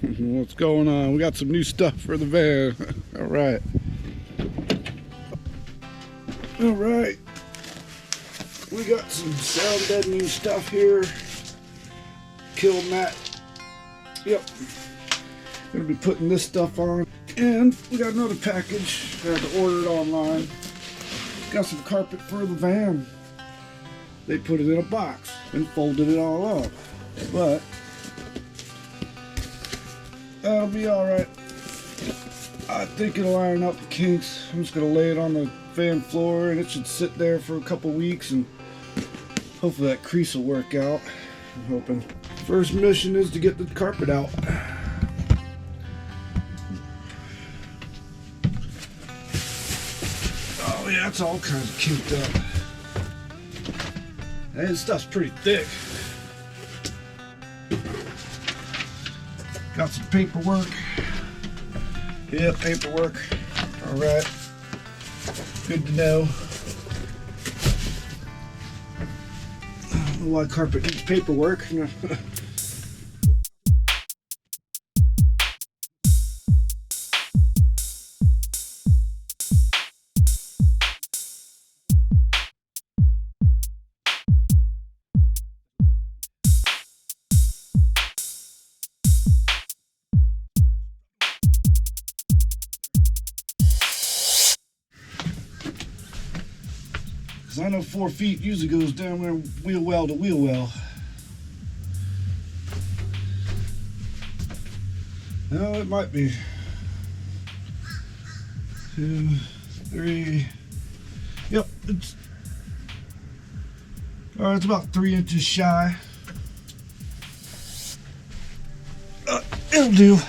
What's going on? We got some new stuff for the van. All right. All right. We got some sound deadening stuff here. Killmat. Yep. Gonna be putting this stuff on. And we got another package. I had to order it online. Got some carpet for the van. They put it in a box and folded it all up. But that'll be alright. I think it'll iron out the kinks. I'm just gonna lay it on the van floor and it should sit there for a couple weeks and hopefully that crease will work out. I'm hoping. First mission is to get the carpet out. Oh yeah, it's all kinds of kinked up. And this stuff's pretty thick. Got some paperwork. Yeah, paperwork. Alright. Good to know. I don't know why carpet needs paperwork. I know 4 feet usually goes down there wheel well to wheel well. No, it might be 2, 3. Yep, it's about 3 inches shy. It'll do.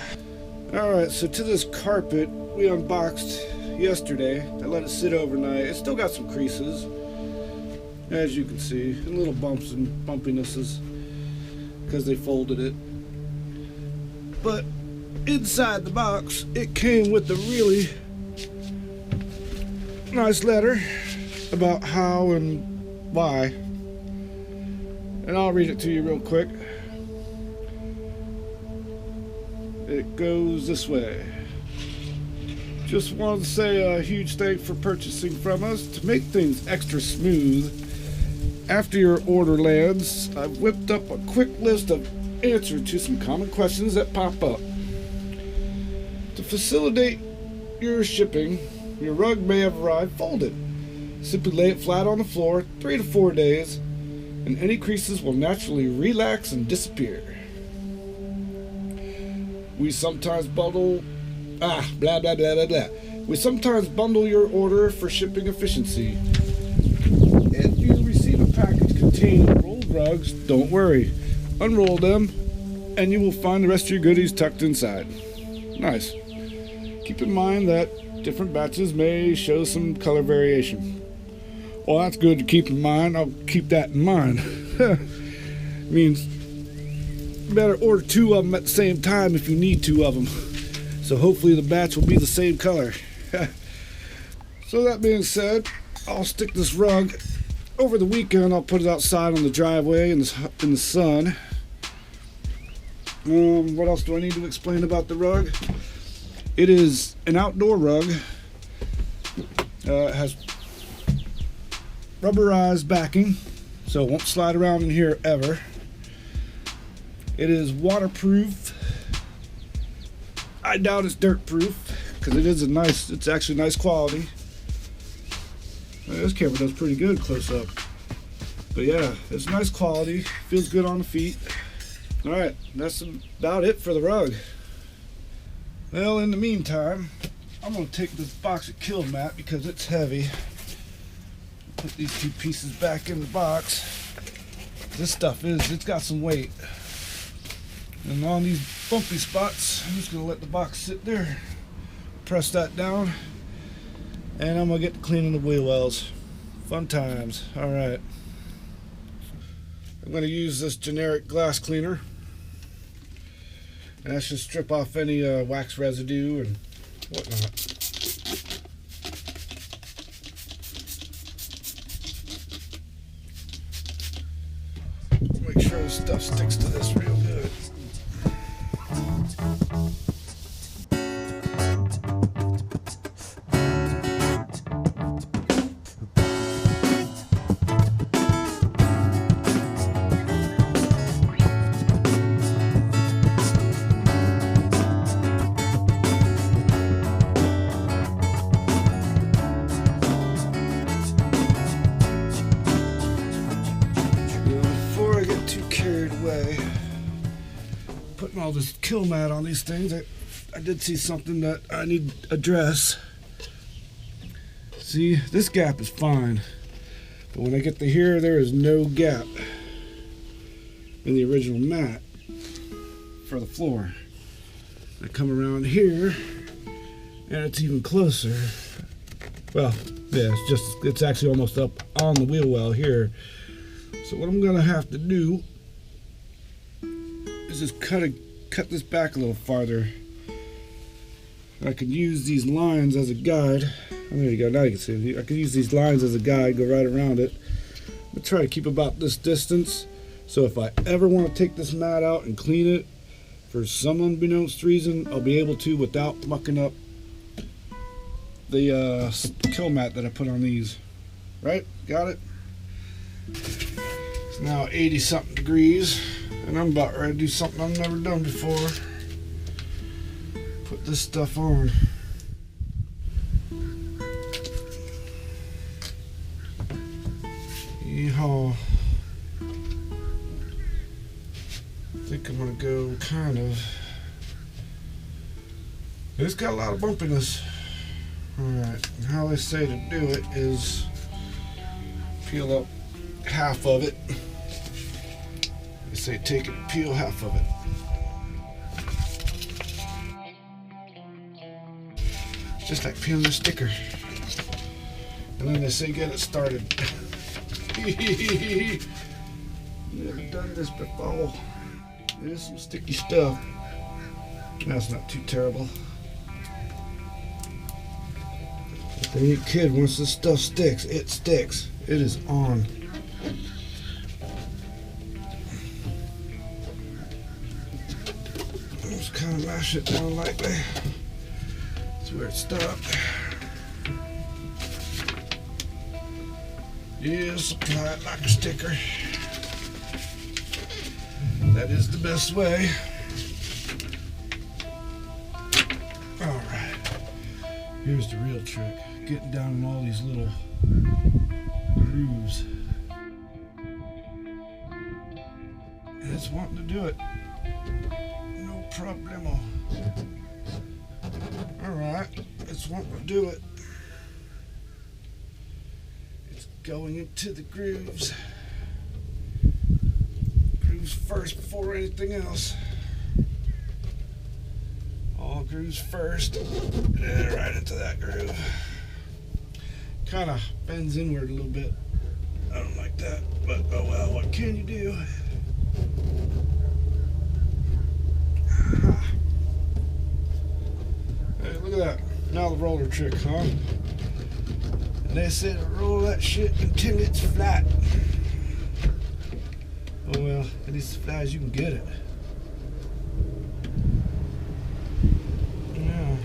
All right, so to this carpet we unboxed yesterday. I let it sit overnight. It's still got some creases, as you can see, and little bumps and bumpinesses because they folded it. But inside the box, it came with a really nice letter about how and why. And I'll read it to you real quick. It goes this way. Just wanted to say a huge thanks for purchasing from us. To make things extra smooth, after your order lands, I've whipped up a quick list of answers to some common questions that pop up. To facilitate your shipping, your rug may have arrived folded. Simply lay it flat on the floor 3 to 4 days, and any creases will naturally relax and disappear. We sometimes bundle We sometimes bundle your order for shipping efficiency. If you receive a package containing rolled rugs, don't worry. Unroll them, and you will find the rest of your goodies tucked inside. Nice. Keep in mind that different batches may show some color variation. Well, that's good to keep in mind. I'll keep that in mind. Means you better order 2 of them at the same time if you need 2 of them. So hopefully the batch will be the same color. So that being said, I'll stick this rug over the weekend. I'll put it outside on the driveway in the sun. What else do I need to explain about the rug? It is an outdoor rug. It has rubberized backing, so it won't slide around in here ever. It is waterproof. I doubt it's dirt proof because it's actually nice quality. This camera does pretty good close up. But yeah, it's nice quality, feels good on the feet. Alright, that's about it for the rug. Well, in the meantime, I'm going to take this box of killmat because it's heavy. Put these 2 pieces back in the box. This stuff it's got some weight. And on these bumpy spots, I'm just going to let the box sit there. Press that down. And I'm going to get to cleaning the wheel wells. Fun times. Alright. I'm going to use this generic glass cleaner. And that should strip off any wax residue and whatnot. Make sure the stuff sticks to this real good. all this killmat on these things, I did see something that I need to address. See, this gap is fine, but when I get to here, there is no gap in the original mat for the floor. I come around here, and it's even closer. Well, yeah, it's actually almost up on the wheel well here. So what I'm gonna have to do is just cut this back a little farther. I could use these lines as a guide. Oh, there you go, now you can see. I could use these lines as a guide, go right around it. I'm gonna try to keep about this distance, so if I ever want to take this mat out and clean it, for some unbeknownst reason, I'll be able to without mucking up the kill mat that I put on these. Right? Got it? It's now 80 something degrees, and I'm about ready to do something I've never done before. Put this stuff on. Yeehaw. I think I'm gonna go kind of. It's got a lot of bumpiness. Alright, and how they say to do it is peel up half of it. They say take it and peel half of it. Just like peeling a sticker. And then they say get it started. Never done this before. There's some sticky stuff. That's not too terrible. If they ain't kidding, once this stuff sticks, it sticks. It is on. Just kind of mash it down lightly. That's where it stopped. Just apply it like a sticker. That is the best way. Alright. Here's the real trick. Getting down in all these little grooves. And it's wanting to do it. No problemo. Alright. It's wanting to do it. It's going into the grooves. Grooves first before anything else. All grooves first. And right into that groove. Kind of bends inward a little bit. I don't like that, but oh well, what can you do? Hey, look at that. Now the roller trick, huh? And they said roll that shit until it's flat. Oh well, at least as flat as you can get it. Yeah.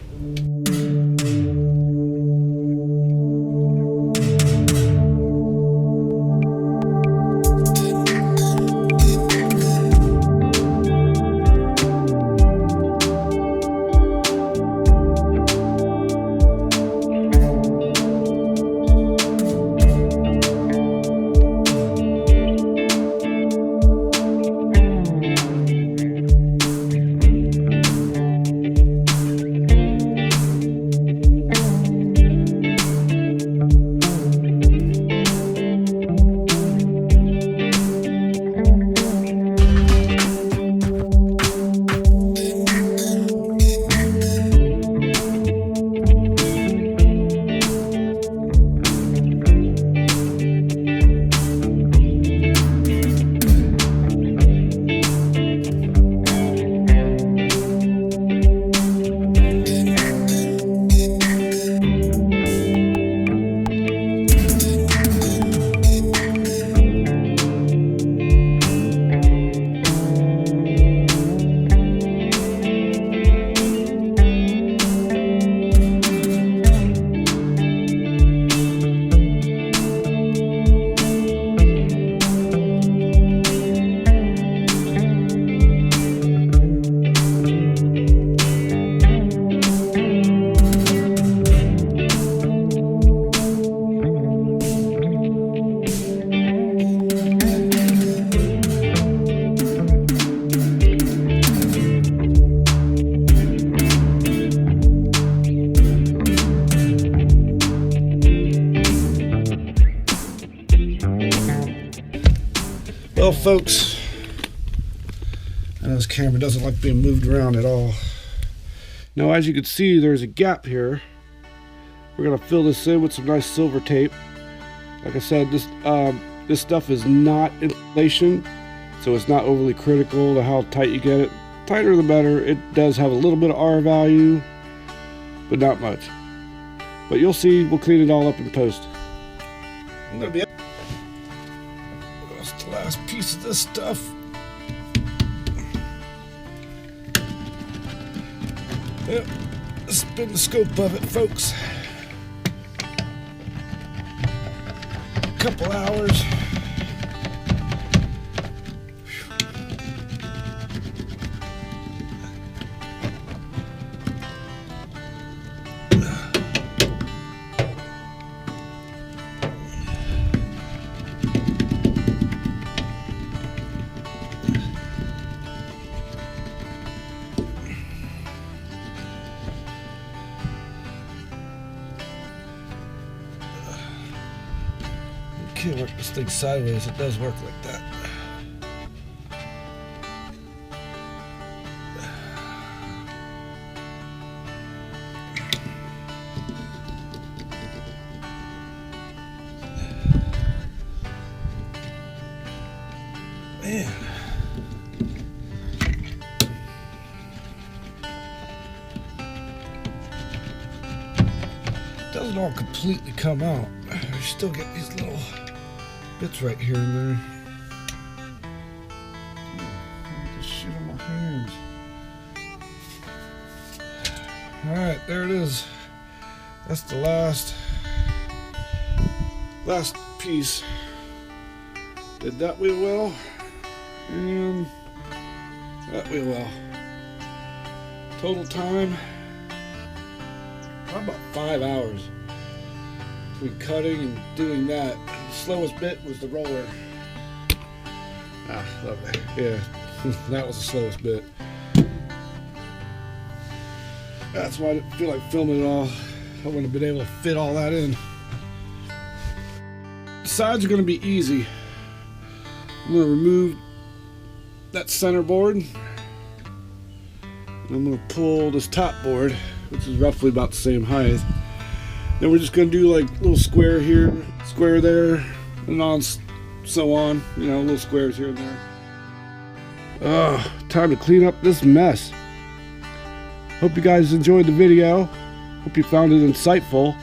Well, folks, I know this camera doesn't like being moved around at all. Now, as you can see, there's a gap here. We're gonna fill this in with some nice silver tape. Like I said, this stuff is not insulation, so it's not overly critical to how tight you get it. Tighter the better. It does have a little bit of R value, but not much. But you'll see, we'll clean it all up in post. That's the last piece of this stuff. Yep, this has been the scope of it, folks. A couple hours. Can't work this thing sideways, it does work like that. Man. Doesn't all completely come out. You still get these little bits right here and there. This shit on my hands. Alright, there it is. That's the last piece. Did that wheel well, and that wheel well. Total time, probably about 5 hours between cutting and doing that. The slowest bit was the roller. Ah, lovely. Yeah, that was the slowest bit. That's why I didn't feel like filming it all. I wouldn't have been able to fit all that in. The sides are going to be easy. I'm going to remove that center board. And I'm going to pull this top board, which is roughly about the same height. Then we're just going to do like a little square here, square there, and on so on. You know, little squares here and there. Time to clean up this mess. Hope you guys enjoyed the video. Hope you found it insightful.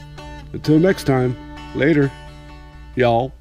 Until next time, later, y'all.